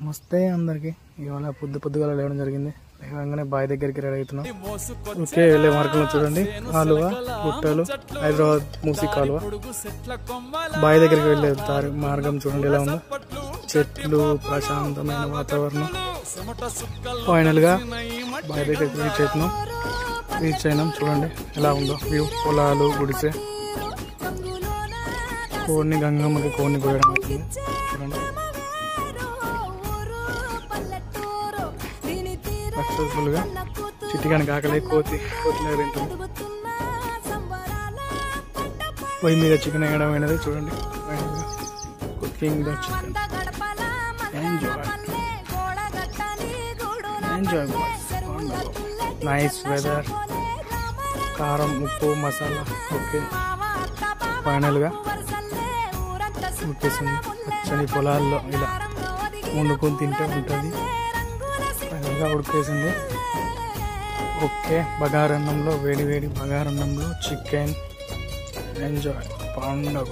నమస్తే అందరికి. ఇవాళ పొద్దుగాల లేవడం జరిగింది. లేవగానే బావి దగ్గరికి రెడీ అవుతున్నాం. ఓకే, వెళ్ళే మార్గంలో చూడండి కాలువ, గుట్టలు, హైదరాబాద్ మూసి కాలువ. బావి దగ్గరికి వెళ్ళే దారి మార్గం చూడండి ఎలా ఉందో. చెట్లు, ప్రశాంతమైన వాతావరణం. ఫైనల్ గా బావి దగ్గరికి రీచ్ అయినాం. చూడండి ఎలా ఉందో వ్యూ. పొలాలు, గుడిసె, కోడిని గంగమ్మకి కోడిని కోయడం అవుతుంది. చూడండి సక్సెస్ఫుల్ గా చిట్టిగానికి ఆకలి కోతిలాగా తింటుంది. పొయ్యి మీద చికెన్ వేయడం అయినది చూడండి. Cooking the chicken. Enjoy nice weather. కారం, ఉప్పు, మసాలా ఓకే. ఫైనల్ గా ఉడికేసింది. పచ్చని పొలాల్లో ఇలా వండుకొని తింటే ఉంటుంది. ఫైనల్గా ఉడికేసింది. ఓకే, బగారన్నంలో వేడి బగారన్నంలో చికెన్. ఎంజాయ్ పండుగ.